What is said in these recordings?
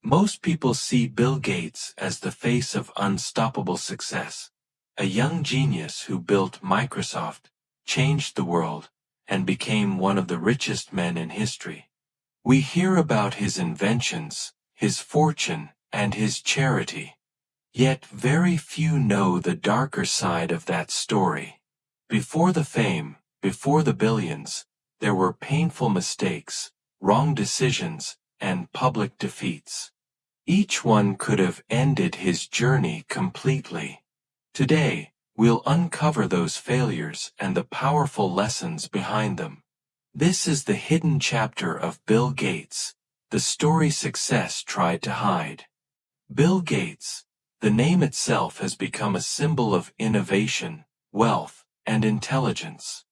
Most people see Bill Gates as the face of unstoppable success, a young genius who built Microsoft, changed the world, and became one of the richest men in history. We hear about his inventions, his fortune, and his charity. Yet very few know the darker side of that story. Before the fame, before the billions, there were painful mistakes, wrong decisions, and public defeats. Each one could have ended his journey completely. Today, we'll uncover those failures and the powerful lessons behind them. This is the hidden chapter of Bill Gates, the story success tried to hide. Bill Gates, the name itself has become a symbol of innovation, wealth, and intelligence.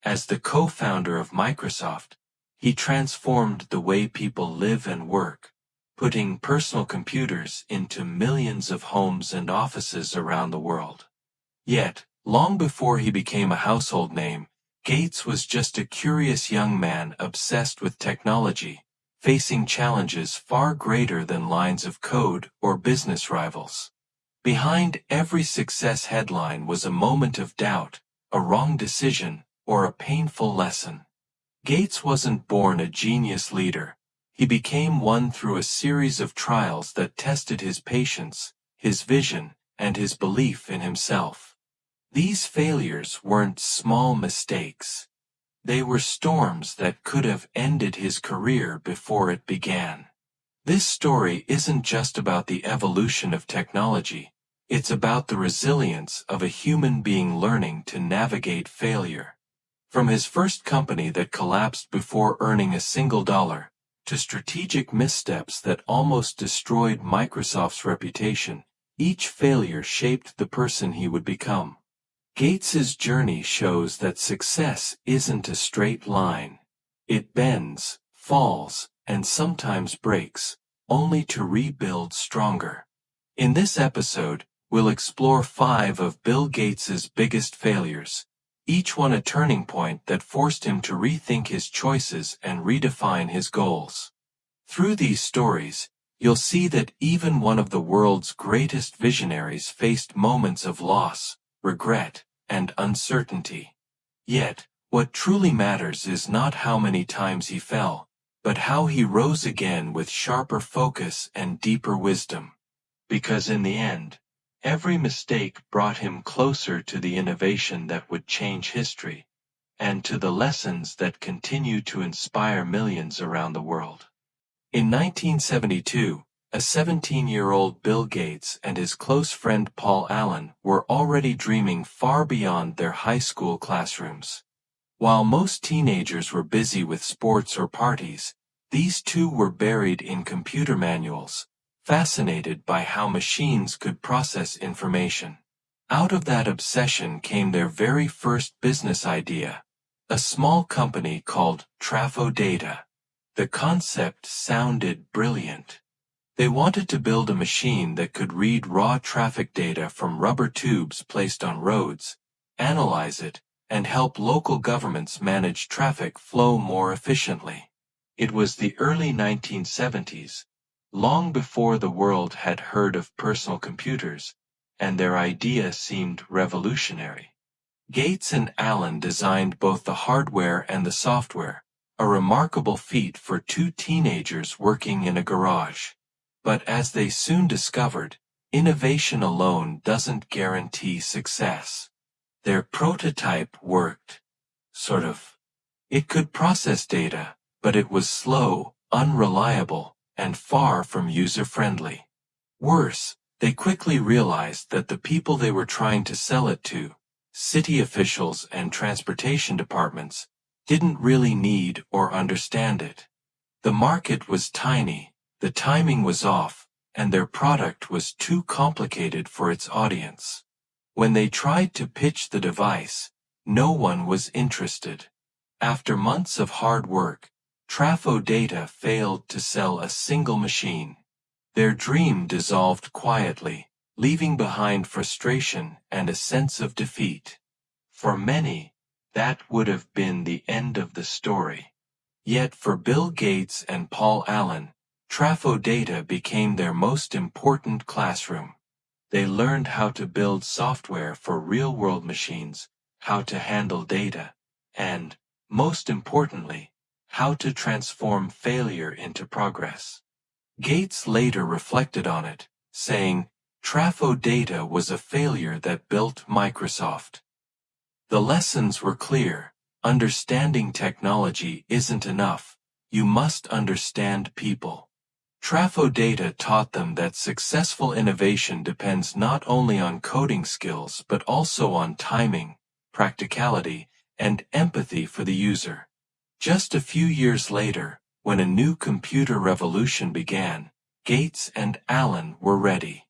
As the co-founder of Microsoft, he transformed the way people live and work, putting personal computers into millions of homes and offices around the world. Yet, long before he became a household name, Gates was just a curious young man obsessed with technology, facing challenges far greater than lines of code or business rivals. Behind every success headline was a moment of doubt, a wrong decision, or a painful lesson. Gates wasn't born a genius leader. He became one through a series of trials that tested his patience, his vision, and his belief in himself. These failures weren't small mistakes. They were storms that could have ended his career before it began. This story isn't just about the evolution of technology. It's about the resilience of a human being learning to navigate failure. From his first company that collapsed before earning a single dollar, to strategic missteps that almost destroyed Microsoft's reputation, each failure shaped the person he would become. Gates's journey shows that success isn't a straight line. It bends, falls, and sometimes breaks, only to rebuild stronger. In this episode, we'll explore 5 of Bill Gates's biggest failures, each one a turning point that forced him to rethink his choices and redefine his goals. Through these stories, you'll see that even one of the world's greatest visionaries faced moments of loss, regret, and uncertainty. Yet, what truly matters is not how many times he fell, but how he rose again with sharper focus and deeper wisdom. Because in the end, every mistake brought him closer to the innovation that would change history, and to the lessons that continue to inspire millions around the world. In 1972, a 17-year-old Bill Gates and his close friend Paul Allen were already dreaming far beyond their high school classrooms. While most teenagers were busy with sports or parties, these two were buried in computer manuals, fascinated by how machines could process information. Out of that obsession came their very first business idea, a small company called Trafo Data. The concept sounded brilliant. They wanted to build a machine that could read raw traffic data from rubber tubes placed on roads, analyze it, and help local governments manage traffic flow more efficiently. It was the early 1970s, long before the world had heard of personal computers, and their idea seemed revolutionary. Gates and Allen designed both the hardware and the software, a remarkable feat for 2 teenagers working in a garage. But as they soon discovered, innovation alone doesn't guarantee success. Their prototype worked. Sort of. It could process data, but it was slow, unreliable, and far from user-friendly. Worse, they quickly realized that the people they were trying to sell it to, city officials and transportation departments, didn't really need or understand it. The market was tiny, the timing was off, and their product was too complicated for its audience. When they tried to pitch the device, no one was interested. After months of hard work, Trafo Data failed to sell a single machine. Their dream dissolved quietly, leaving behind frustration and a sense of defeat. For many, that would have been the end of the story. Yet for Bill Gates and Paul Allen, Trafo data became their most important classroom. They learned how to build software for real-world machines, how to handle data, and, most importantly, how to transform failure into progress. Gates later reflected on it, saying, "Trafo data was a failure that built Microsoft." The lessons were clear. Understanding technology isn't enough. You must understand people. Trafo data taught them that successful innovation depends not only on coding skills but also on timing, practicality, and empathy for the user. Just a few years later, when a new computer revolution began, Gates and Allen were ready.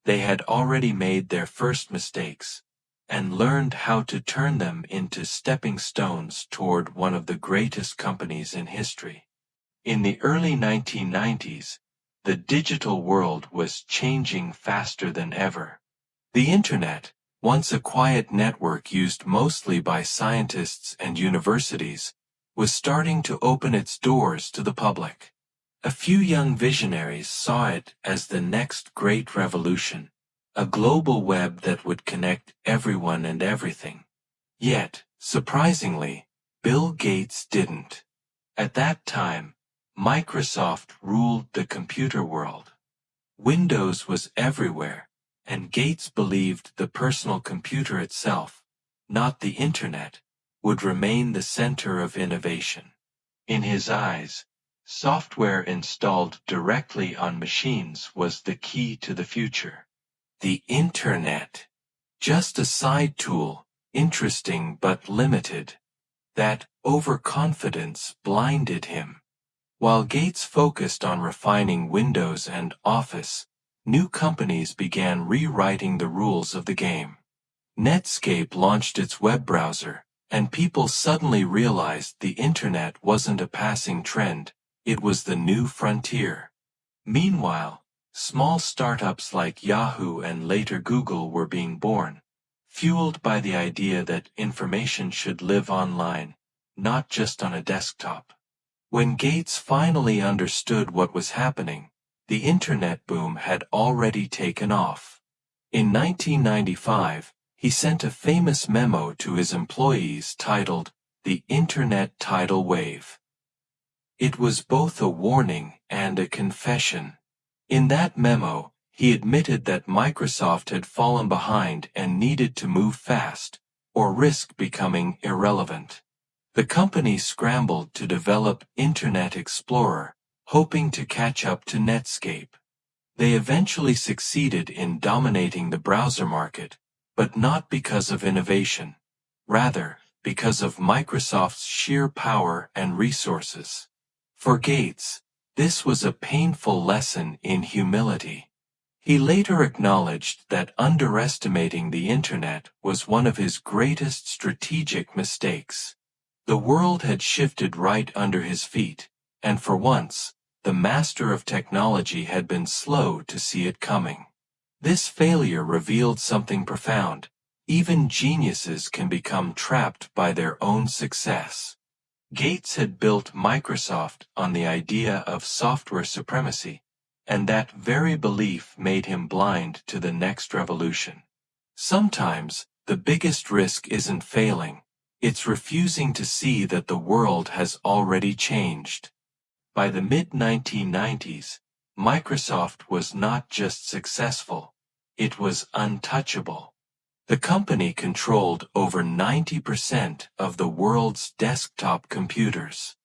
They had already made their first mistakes and learned how to turn them into stepping stones toward one of the greatest companies in history. In the early 1990s, the digital world was changing faster than ever. The Internet, once a quiet network used mostly by scientists and universities, was starting to open its doors to the public. A few young visionaries saw it as the next great revolution, a global web that would connect everyone and everything. Yet, surprisingly, Bill Gates didn't. At that time, Microsoft ruled the computer world. Windows was everywhere, and Gates believed the personal computer itself, not the Internet, would remain the center of innovation. In his eyes, software installed directly on machines was the key to the future. The Internet. Just a side tool, interesting but limited. That overconfidence blinded him. While Gates focused on refining Windows and Office, new companies began rewriting the rules of the game. Netscape launched its web browser, and people suddenly realized the Internet wasn't a passing trend, it was the new frontier. Meanwhile, small startups like Yahoo and later Google were being born, fueled by the idea that information should live online, not just on a desktop. When Gates finally understood what was happening, the Internet boom had already taken off. In 1995, he sent a famous memo to his employees titled, "The Internet Tidal Wave." It was both a warning and a confession. In that memo, he admitted that Microsoft had fallen behind and needed to move fast, or risk becoming irrelevant. The company scrambled to develop Internet Explorer, hoping to catch up to Netscape. They eventually succeeded in dominating the browser market, but not because of innovation. Rather, because of Microsoft's sheer power and resources. For Gates, this was a painful lesson in humility. He later acknowledged that underestimating the Internet was one of his greatest strategic mistakes. The world had shifted right under his feet, and for once, the master of technology had been slow to see it coming. This failure revealed something profound. Even geniuses can become trapped by their own success. Gates had built Microsoft on the idea of software supremacy, and that very belief made him blind to the next revolution. Sometimes, the biggest risk isn't failing, it's refusing to see that the world has already changed. By the mid-1990s, Microsoft was not just successful, it was untouchable. The company controlled over 90% of the world's desktop computers.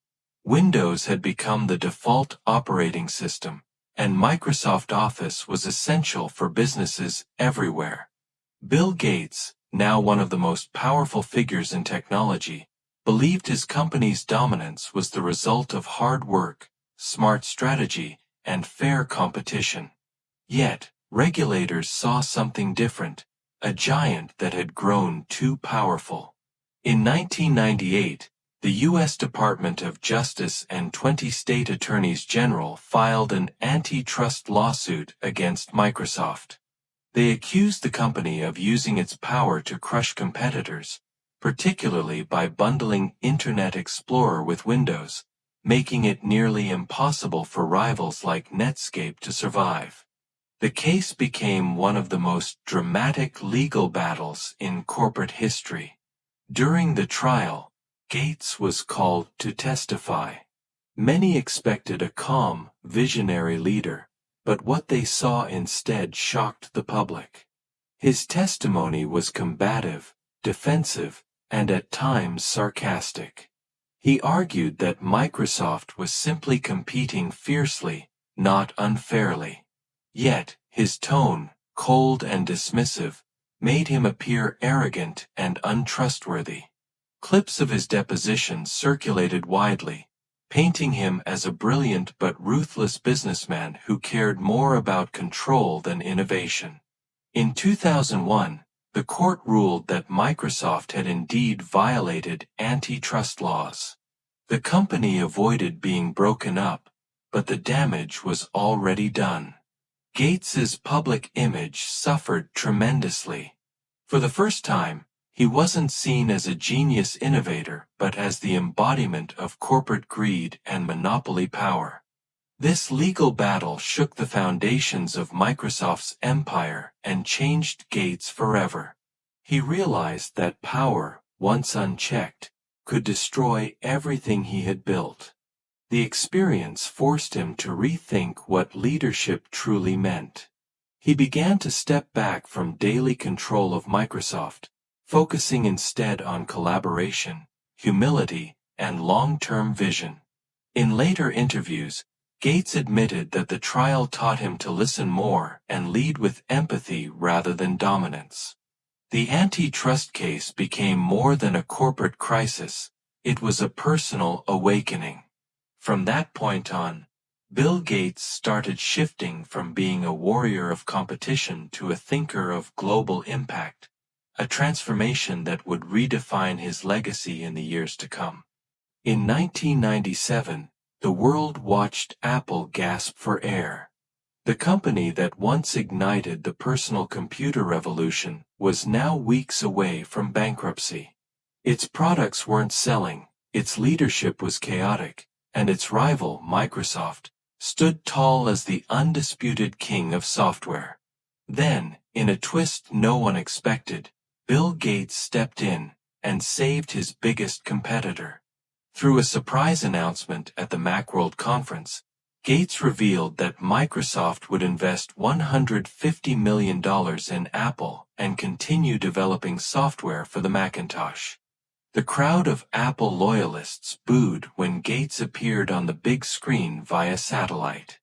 Windows had become the default operating system, and Microsoft Office was essential for businesses everywhere. Bill Gates, now one of the most powerful figures in technology, believed his company's dominance was the result of hard work, smart strategy, and fair competition. Yet, regulators saw something different. A giant that had grown too powerful. In 1998, the U.S. Department of Justice and 20 state attorneys general filed an antitrust lawsuit against Microsoft. They accused the company of using its power to crush competitors, particularly by bundling Internet Explorer with Windows, making it nearly impossible for rivals like Netscape to survive. The case became one of the most dramatic legal battles in corporate history. During the trial, Gates was called to testify. Many expected a calm, visionary leader, but what they saw instead shocked the public. His testimony was combative, defensive, and at times sarcastic. He argued that Microsoft was simply competing fiercely, not unfairly. Yet, his tone, cold and dismissive, made him appear arrogant and untrustworthy. Clips of his deposition circulated widely, painting him as a brilliant but ruthless businessman who cared more about control than innovation. In 2001, the court ruled that Microsoft had indeed violated antitrust laws. The company avoided being broken up, but the damage was already done. Gates's public image suffered tremendously. For the first time, he wasn't seen as a genius innovator but as the embodiment of corporate greed and monopoly power. This legal battle shook the foundations of Microsoft's empire and changed Gates forever. He realized that power, once unchecked, could destroy everything he had built. The experience forced him to rethink what leadership truly meant. He began to step back from daily control of Microsoft, focusing instead on collaboration, humility, and long-term vision. In later interviews, Gates admitted that the trial taught him to listen more and lead with empathy rather than dominance. The antitrust case became more than a corporate crisis, it was a personal awakening. From that point on, Bill Gates started shifting from being a warrior of competition to a thinker of global impact, a transformation that would redefine his legacy in the years to come. In 1997, the world watched Apple gasp for air. The company that once ignited the personal computer revolution was now weeks away from bankruptcy. Its products weren't selling, its leadership was chaotic, and its rival, Microsoft, stood tall as the undisputed king of software. Then, in a twist no one expected, Bill Gates stepped in and saved his biggest competitor. Through a surprise announcement at the Macworld conference, Gates revealed that Microsoft would invest $150 million in Apple and continue developing software for the Macintosh. The crowd of Apple loyalists booed when Gates appeared on the big screen via satellite.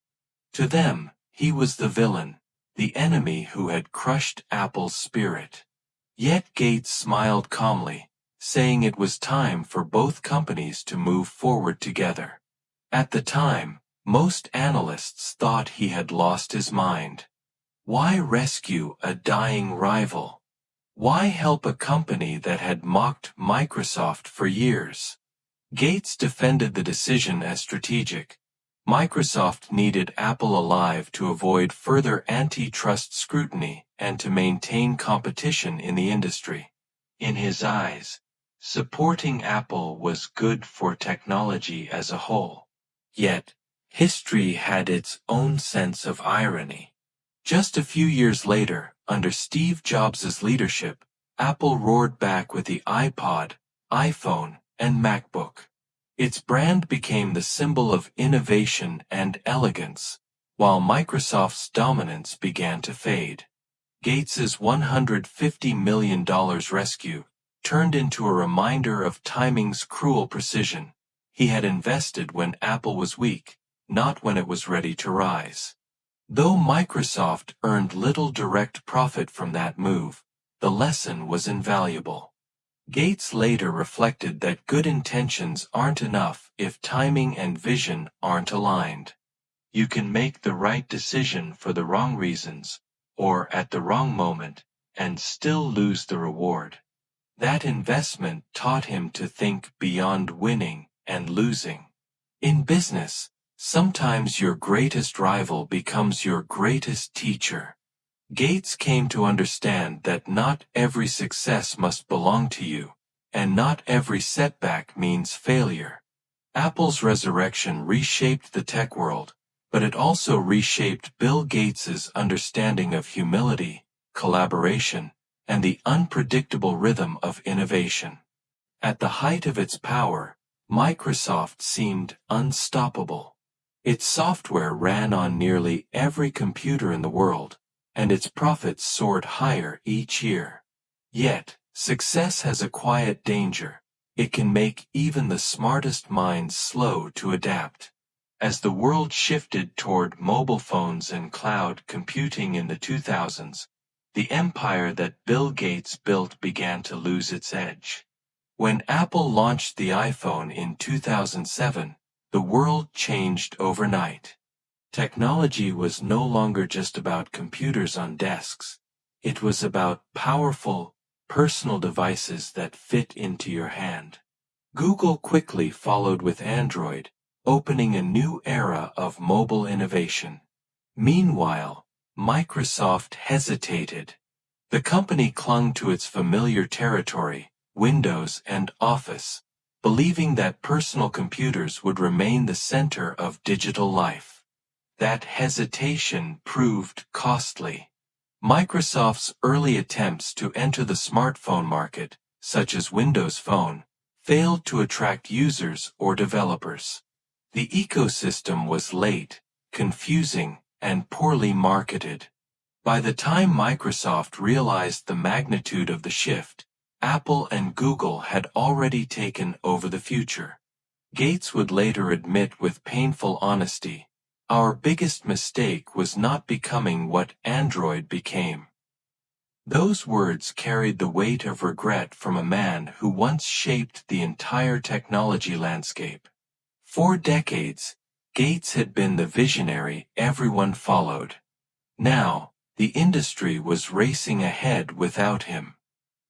To them, he was the villain, the enemy who had crushed Apple's spirit. Yet Gates smiled calmly, saying it was time for both companies to move forward together. At the time, most analysts thought he had lost his mind. Why rescue a dying rival? Why help a company that had mocked Microsoft for years? Gates defended the decision as strategic. Microsoft needed Apple alive to avoid further antitrust scrutiny and to maintain competition in the industry. In his eyes, supporting Apple was good for technology as a whole. Yet, history had its own sense of irony. Just a few years later, under Steve Jobs' leadership, Apple roared back with the iPod, iPhone, and MacBook. Its brand became the symbol of innovation and elegance, while Microsoft's dominance began to fade. Gates's $150 million rescue turned into a reminder of timing's cruel precision. He had invested when Apple was weak, not when it was ready to rise. Though Microsoft earned little direct profit from that move, the lesson was invaluable. Gates later reflected that good intentions aren't enough if timing and vision aren't aligned. You can make the right decision for the wrong reasons, or at the wrong moment, and still lose the reward. That investment taught him to think beyond winning and losing. In business, sometimes your greatest rival becomes your greatest teacher. Gates came to understand that not every success must belong to you, and not every setback means failure. Apple's resurrection reshaped the tech world, but it also reshaped Bill Gates's understanding of humility, collaboration, and the unpredictable rhythm of innovation. At the height of its power, Microsoft seemed unstoppable. Its software ran on nearly every computer in the world, and its profits soared higher each year. Yet, success has a quiet danger. It can make even the smartest minds slow to adapt. As the world shifted toward mobile phones and cloud computing in the 2000s, the empire that Bill Gates built began to lose its edge. When Apple launched the iPhone in 2007, the world changed overnight. Technology was no longer just about computers on desks. It was about powerful, personal devices that fit into your hand. Google quickly followed with Android, opening a new era of mobile innovation. Meanwhile, Microsoft hesitated. The company clung to its familiar territory, Windows and Office, believing that personal computers would remain the center of digital life. That hesitation proved costly. Microsoft's early attempts to enter the smartphone market, such as Windows Phone, failed to attract users or developers. The ecosystem was late, confusing, and poorly marketed. By the time Microsoft realized the magnitude of the shift, Apple and Google had already taken over the future. Gates would later admit with painful honesty, "Our biggest mistake was not becoming what Android became." Those words carried the weight of regret from a man who once shaped the entire technology landscape. For decades, Gates had been the visionary everyone followed. Now, the industry was racing ahead without him.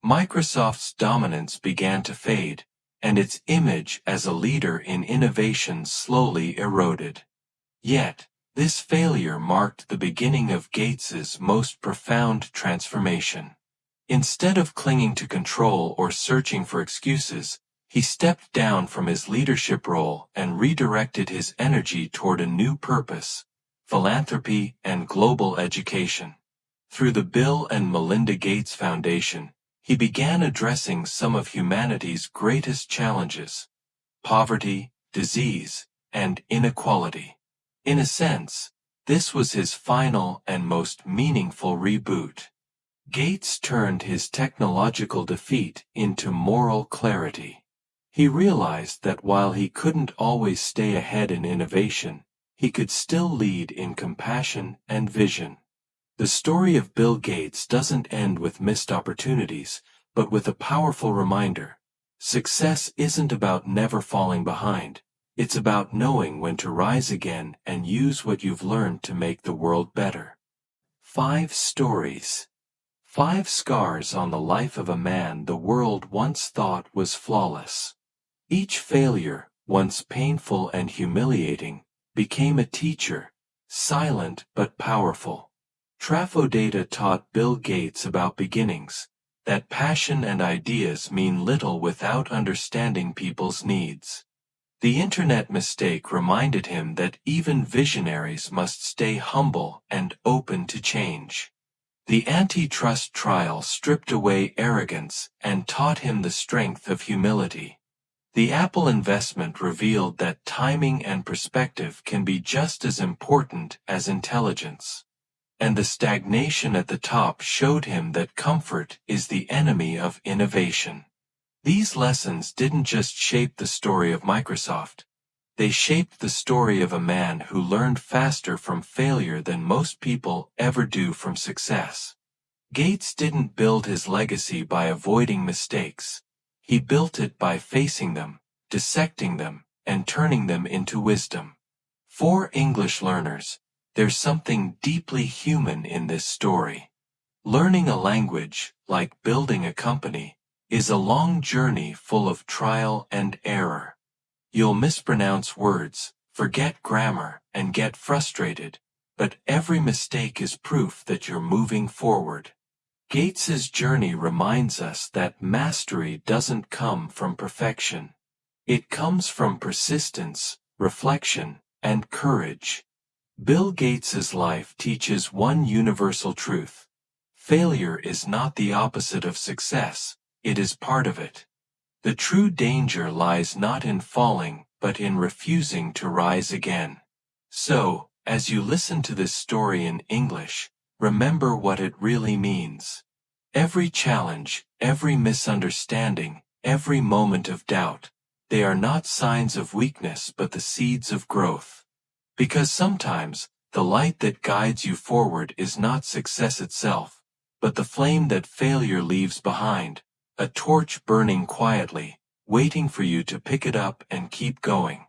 Microsoft's dominance began to fade, and its image as a leader in innovation slowly eroded. Yet, this failure marked the beginning of Gates's most profound transformation. Instead of clinging to control or searching for excuses, he stepped down from his leadership role and redirected his energy toward a new purpose: philanthropy and global education. Through the Bill and Melinda Gates Foundation, he began addressing some of humanity's greatest challenges: poverty, disease, and inequality. In a sense, this was his final and most meaningful reboot. Gates turned his technological defeat into moral clarity. He realized that while he couldn't always stay ahead in innovation, he could still lead in compassion and vision. The story of Bill Gates doesn't end with missed opportunities, but with a powerful reminder. Success isn't about never falling behind. It's about knowing when to rise again and use what you've learned to make the world better. 5 stories. 5 scars on the life of a man the world once thought was flawless. Each failure, once painful and humiliating, became a teacher, silent but powerful. Trafodata taught Bill Gates about beginnings, that passion and ideas mean little without understanding people's needs. The internet mistake reminded him that even visionaries must stay humble and open to change. The antitrust trial stripped away arrogance and taught him the strength of humility. The Apple investment revealed that timing and perspective can be just as important as intelligence. And the stagnation at the top showed him that comfort is the enemy of innovation. These lessons didn't just shape the story of Microsoft. They shaped the story of a man who learned faster from failure than most people ever do from success. Gates didn't build his legacy by avoiding mistakes. He built it by facing them, dissecting them, and turning them into wisdom. For English learners, there's something deeply human in this story. Learning a language, like building a company, is a long journey full of trial and error. You'll mispronounce words, forget grammar, and get frustrated, but every mistake is proof that you're moving forward. Gates's journey reminds us that mastery doesn't come from perfection. It comes from persistence, reflection, and courage. Bill Gates's life teaches one universal truth. Failure is not the opposite of success, it is part of it. The true danger lies not in falling, but in refusing to rise again. So, as you listen to this story in English, remember what it really means. Every challenge, every misunderstanding, every moment of doubt, they are not signs of weakness but the seeds of growth. Because sometimes, the light that guides you forward is not success itself, but the flame that failure leaves behind, a torch burning quietly, waiting for you to pick it up and keep going.